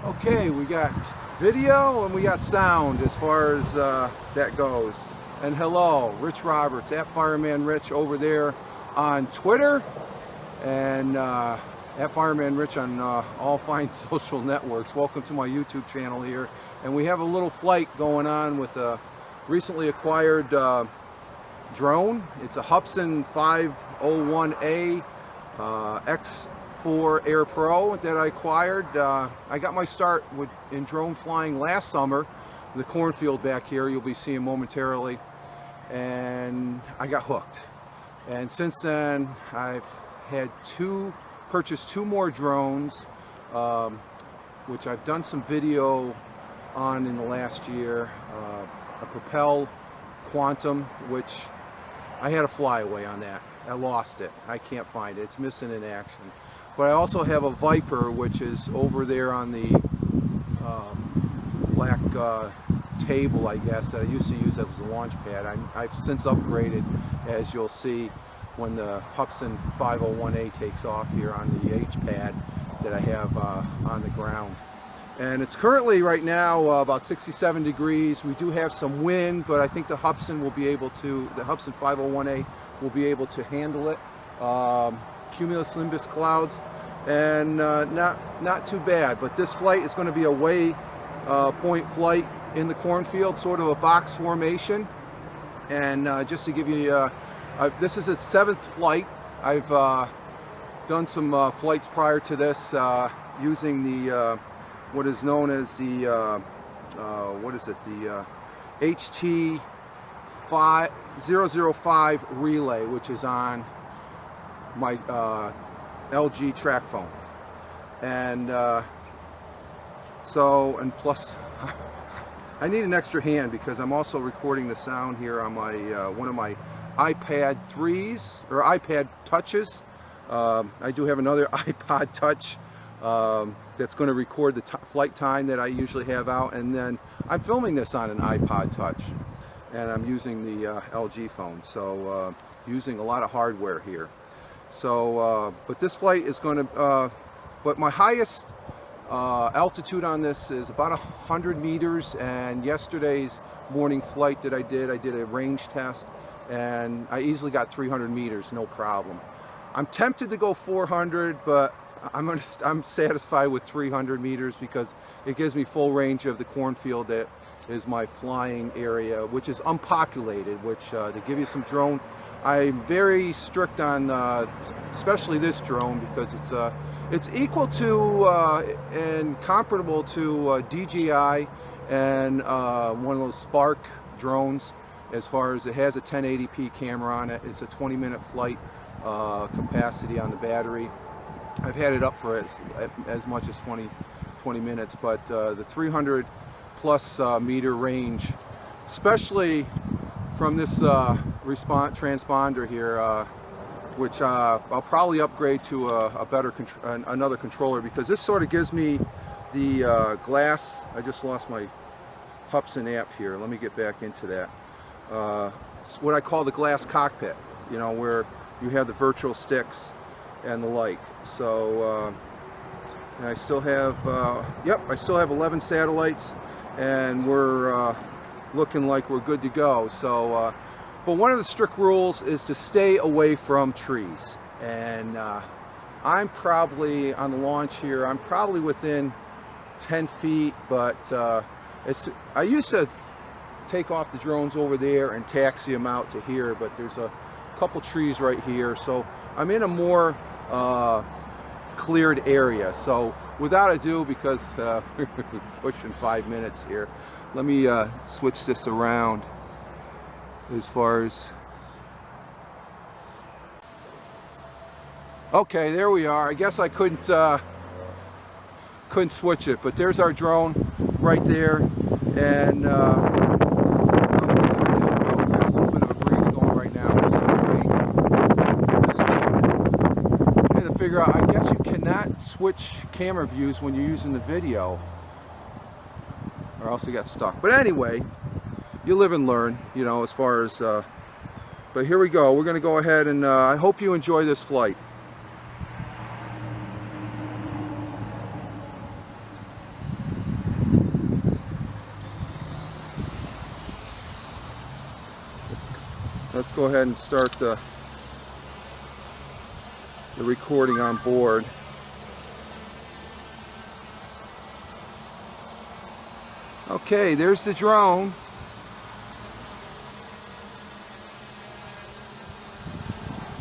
Okay, we got video and we got sound as far as that goes. And hello, Rich Roberts at Fireman Rich over there on Twitter, and at Fireman Rich on all fine social networks. Welcome to my YouTube channel here. And we have a little flight going on with a recently acquired drone. It's a Hubsan501A X4 Air Pro that I acquired. I got my start in drone flying last summer, the Cornfield back here you'll be seeing momentarily, and I got hooked. And since then I've had purchased two more drones, which I've done some video on in the last year. A Propel Quantum, which I had a flyaway on that. I lost it. I can't find it. It's missing in action. But I also have a Viper, which is over there on the black table, I guess, that I used to use as a launch pad. I've since upgraded, as you'll see when the Hubsan501A takes off here on the H-pad that I have on the ground. And it's currently right now about 67 degrees. We do have some wind, but I think the Hubsan will be able to, the Hubsan501A will be able to handle it. Cumulus nimbus clouds, and not too bad. But this flight is going to be a waypoint flight in the Cornfield, sort of a box formation. And just to give you, this is its 7th flight. I've done some flights prior to this using the what is known as the what is it, the HT005 relay, which is on my LG track phone. And and plus I need an extra hand because I'm also recording the sound here on my one of my iPad 3s or iPad touches. I do have another iPod touch that's going to record the flight time that I usually have out, and then I'm filming this on an iPod touch, and I'm using the LG phone, so using a lot of hardware here. So but this flight is going to but my highest altitude on this is about 100 meters, and yesterday's morning flight that I did a range test, and I easily got 300 meters, no problem. I'm tempted to go 400, but I'm satisfied with 300 meters because it gives me full range of the Cornfield that is my flying area, which is unpopulated, which to give you some drone, I'm very strict on especially this drone, because it's equal to and comparable to DJI and one of those Spark drones, as far as it has a 1080p camera on it. It's a 20-minute flight capacity on the battery. I've had it up for as much as 20 minutes, but the 300 plus meter range, especially from this transponder here, which I'll probably upgrade to a better another controller, because this sort of gives me the glass. I just lost my Hubsan app here. Let me get back into that. What I call the glass cockpit, you know, where you have the virtual sticks and the like. So and I still have I still have 11 satellites, and we're looking like we're good to go. So but one of the strict rules is to stay away from trees, and I'm probably on the launch here, I'm probably within 10 feet, but I used to take off the drones over there and taxi them out to here, but there's a couple trees right here, so I'm in a more cleared area. So without ado, because we're pushing 5 minutes here, let me switch this around as far as, okay, there we are. I guess I couldn't switch it, but there's our drone right there, and figure out, I guess you cannot switch camera views when you're using the video, or else you got stuck. But anyway, you live and learn, you know, as far as but here we go. We're going to go ahead, and I hope you enjoy this flight. let's go ahead and start the recording on board. Okay, there's the drone.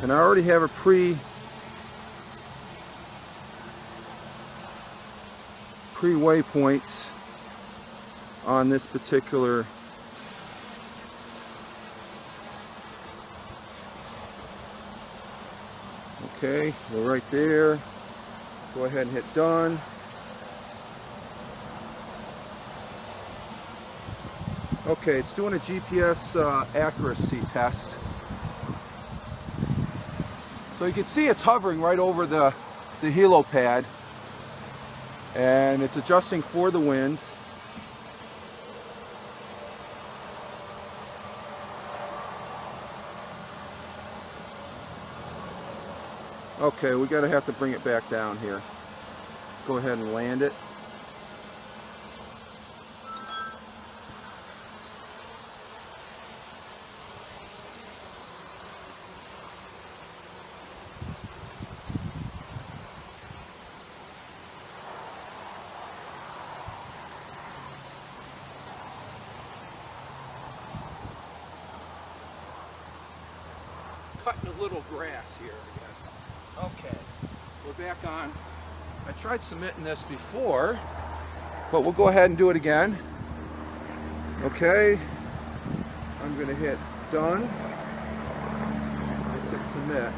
And I already have a pre-waypoints on this particular okay, we're right there. Go ahead and hit done. Okay, it's doing a GPS accuracy test. So you can see it's hovering right over the helipad, and it's adjusting for the winds. Okay, we're gonna have to bring it back down here. Let's go ahead and land it. Cutting a little grass here, I guess. Okay, we're back on. I tried submitting this before, but we'll go ahead and do it again. Okay, I'm gonna hit done. Let's hit submit.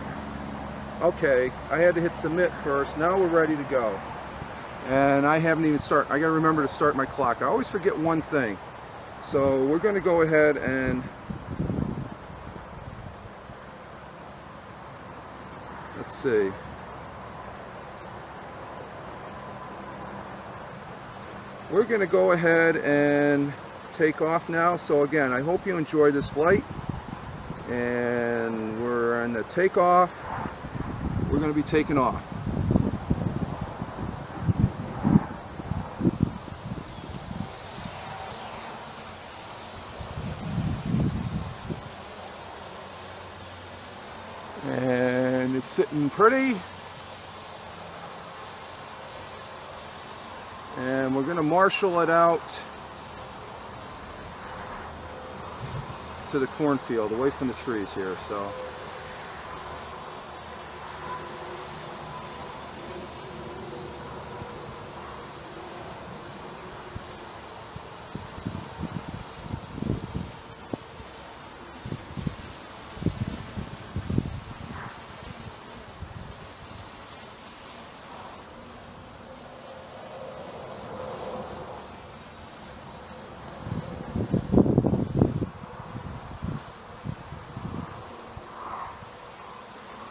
Okay, I had to hit submit first. Now we're ready to go. And I haven't even started. I gotta remember to start my clock. I always forget one thing. So we're gonna go ahead and let's see. We're going to go ahead and take off now. So again, I hope you enjoyed this flight. And we're on the takeoff. We're going to be taking off. And it's sitting pretty. And we're going to marshal it out to the cornfield, away from the trees here. So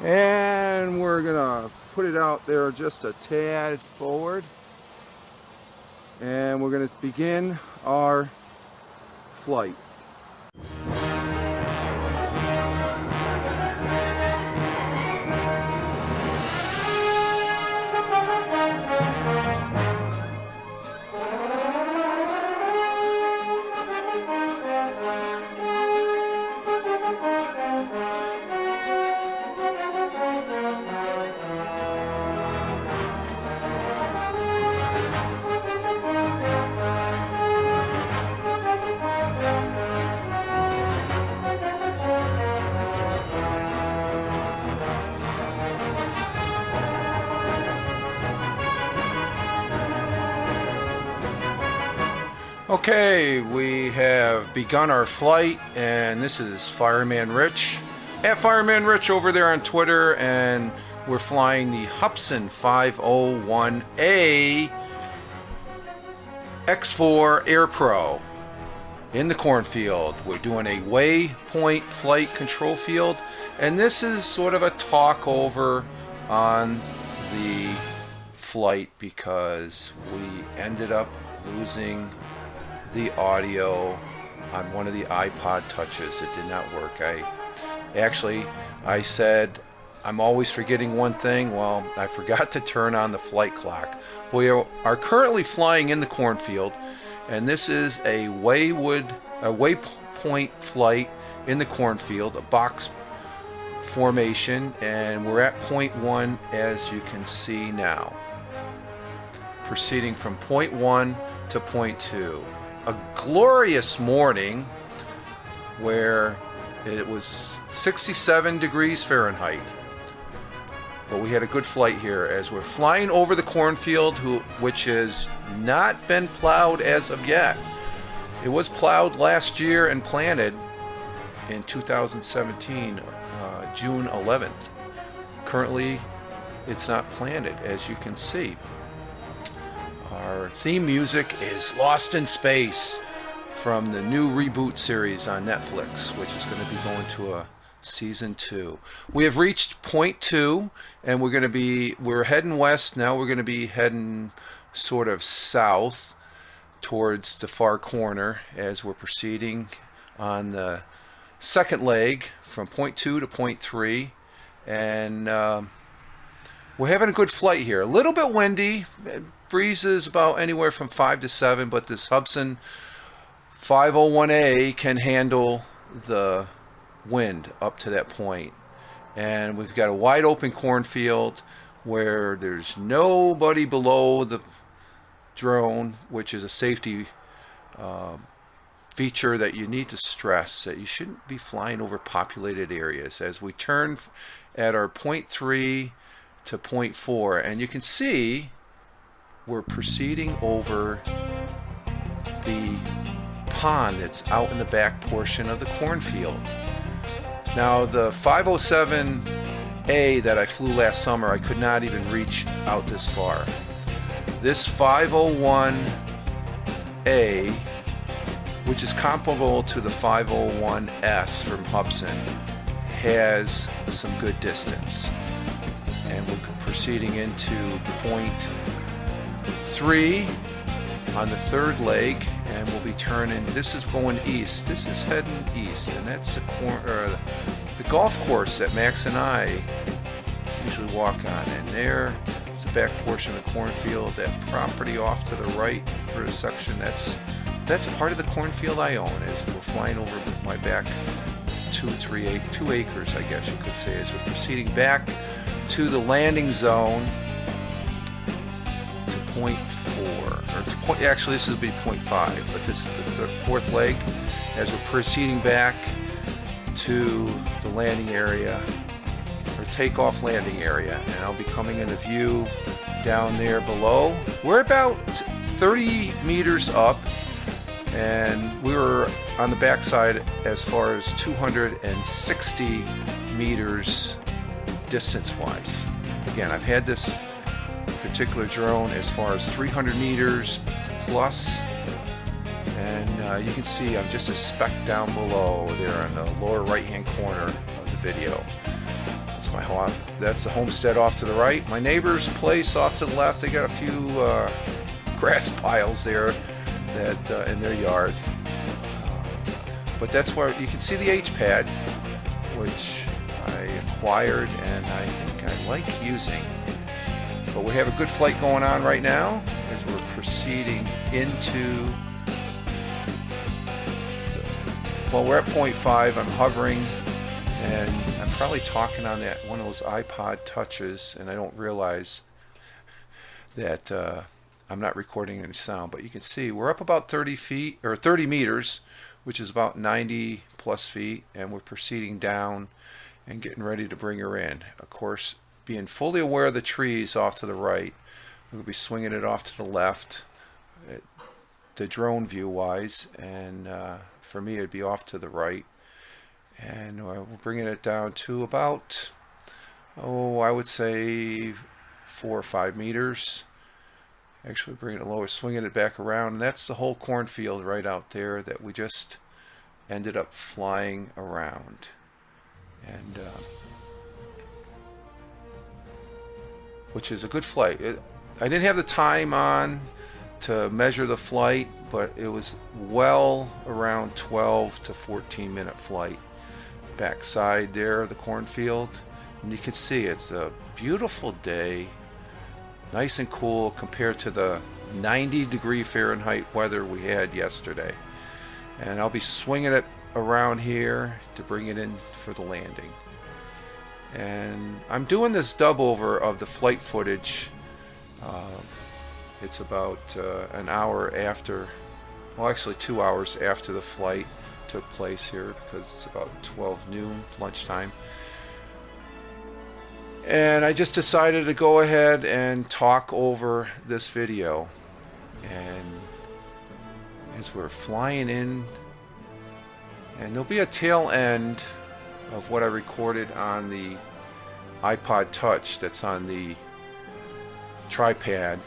and we're gonna put it out there just a tad forward, and we're gonna begin our flight. Okay, we have begun our flight, and this is Fireman Rich at Fireman Rich over there on Twitter, and we're flying the Hubsan501A X4 Air Pro in the cornfield. We're doing a Waypoint flight control field, and this is sort of a talk over on the flight because we ended up losing the audio on one of the iPod touches. It did not work. I said I'm always forgetting one thing. Well, I forgot to turn on the flight clock. We are currently flying in the cornfield, and this is a Waypoint flight in the cornfield, a box formation, and we're at point 1 as you can see now. Proceeding from point 1 to point 2. A glorious morning where it was 67 degrees Fahrenheit. But we had a good flight here as we're flying over the cornfield, which has not been plowed as of yet. It was plowed last year and planted in 2017, June 11th. Currently, it's not planted, as you can see. Our theme music is Lost in Space from the new reboot series on Netflix, which is going to be going to a season 2. We have reached point 2, and we're heading west. Now we're going to be heading sort of south towards the far corner as we're proceeding on the second leg from point 2 to point 3, and we're having a good flight here. A little bit windy. Breeze is about anywhere from 5 to 7, but this Hubsan501A can handle the wind up to that point. And we've got a wide open cornfield where there's nobody below the drone, which is a safety feature that you need to stress, that you shouldn't be flying over populated areas. As we turn at our point 3 to point 4, and you can see we're proceeding over the pond that's out in the back portion of the cornfield. Now the 507A that I flew last summer, I could not even reach out this far. This 501A, which is comparable to the 501S from Hubsan, has some good distance. And we're proceeding into point 3 on the third leg, and we'll be turning. This is going east. This is heading east, and that's the golf course that Max and I usually walk on. And there, it's the back portion of the cornfield. That property off to the right for a section, that's part of the cornfield I own. As we're flying over my back 2 acres, I guess you could say, as we're proceeding back to the landing zone. Point 4, or to point, actually this would be point 5, but this is the fourth leg as we're proceeding back to the landing area, or takeoff landing area, and I'll be coming into view down there below. We're about 30 meters up, and we were on the backside as far as 260 meters distance wise. Again, I've had this particular drone as far as 300 meters plus, and you can see I'm just a speck down below there in the lower right hand corner of the video. That's the homestead off to the right. My neighbor's place off to the left, they got a few grass piles there that in their yard, but that's where you can see the H-pad, which I acquired and I think I like using. But we have a good flight going on right now as we're proceeding into we're at point 5. I'm hovering, and I'm probably talking on that one of those iPod touches, and I don't realize that I'm not recording any sound. But you can see we're up about 30 feet or 30 meters, which is about 90 plus feet, and we're proceeding down and getting ready to bring her in. Of course, being fully aware of the trees off to the right, we'll be swinging it off to the left, the drone view wise, and for me it'd be off to the right, and we're bringing it down to about, I would say 4 or 5 meters. Actually bringing it lower, swinging it back around, and that's the whole cornfield right out there that we just ended up flying around. And which is a good flight. I didn't have the time on to measure the flight, but it was well around 12 to 14 minute flight. Backside there of the cornfield, and you can see it's a beautiful day, nice and cool compared to the 90 degree Fahrenheit weather we had yesterday. And I'll be swinging it around here to bring it in for the landing. And I'm doing this dub over of the flight footage. It's about an hour after, well actually 2 hours after the flight took place here, because it's about 12 noon, lunchtime. And I just decided to go ahead and talk over this video. And as we're flying in, and there'll be a tail end of what I recorded on the iPod Touch that's on the tripod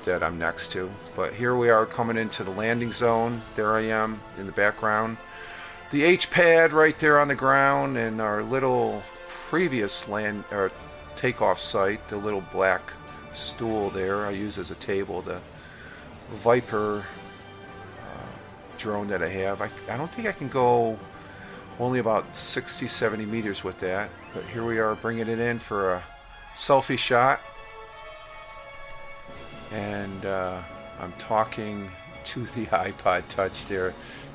that I'm next to. But here we are coming into the landing zone. There I am in the background. The H-pad right there on the ground, and our little previous takeoff site, the little black stool there I use as a table, the Viper drone that I have. I don't think I can go only about 60-70 meters with that, but here we are bringing it in for a selfie shot. And I'm talking to the iPod Touch there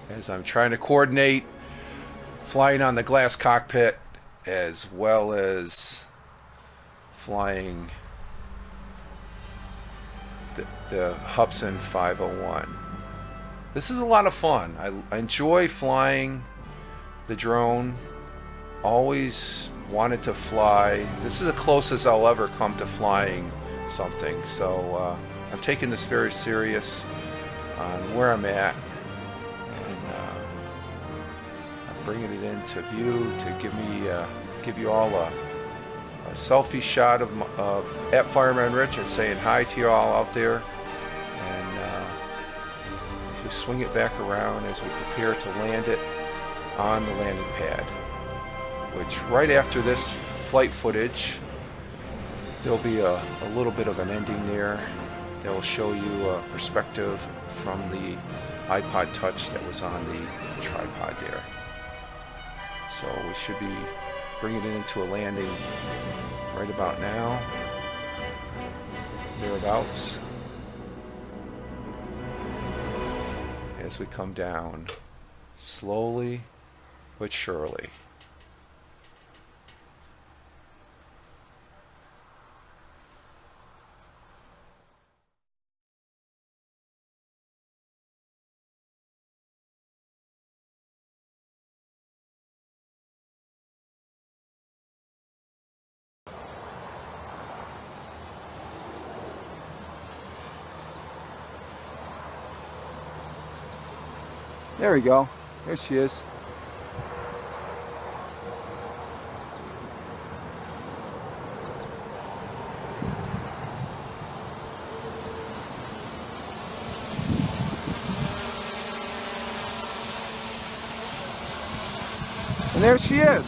as I'm trying to coordinate flying on the glass cockpit as well as flying the Hubsan501. This is a lot of fun. I enjoy flying the drone. Always wanted to fly. This is the closest I'll ever come to flying something. So I'm taking this very serious on where I'm at, and I'm bringing it into view to give you all a selfie shot of at Fireman Rich and saying hi to you all out there. And as we swing it back around, as we prepare to land it on the landing pad, which right after this flight footage there'll be a little bit of an ending there that will show you a perspective from the iPod Touch that was on the tripod there. So we should be bringing it into a landing right about now, thereabouts, as we come down slowly but surely. There we go. There she is. And there she is.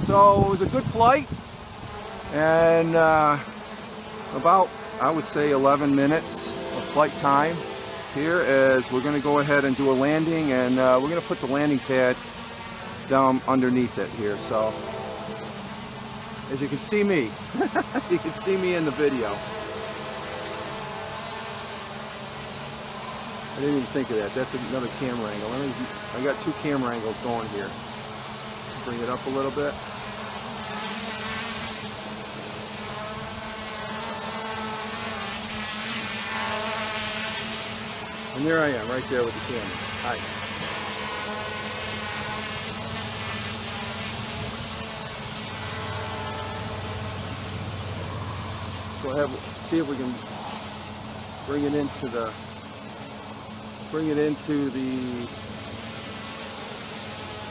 So it was a good flight, and about, I would say, 11 minutes of flight time. Here is, we're going to go ahead and do a landing, and we're going to put the landing pad down underneath it here. So as you can see me, you can see me in the video. I didn't even think of that. That's another camera angle. I got two camera angles going here. Bring it up a little bit. And there I am, right there with the camera. Hi. Go ahead, see if we can bring it into the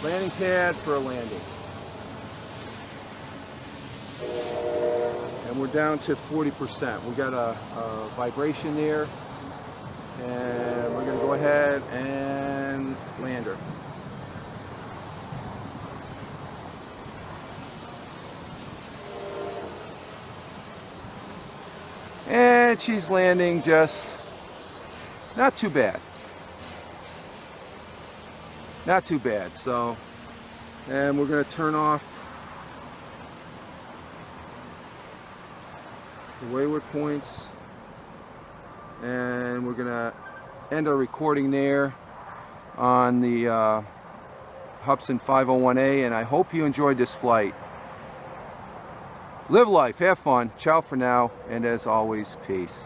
landing pad for a landing. And we're down to 40%. We got a vibration there. And we're going to go ahead and land her. And she's landing just not too bad. Not too bad. So, and we're going to turn off the waypoint points. And we're gonna end our recording there, on the Hubsan501A, and I hope you enjoyed this flight. Live life, have fun, ciao for now, and as always, peace.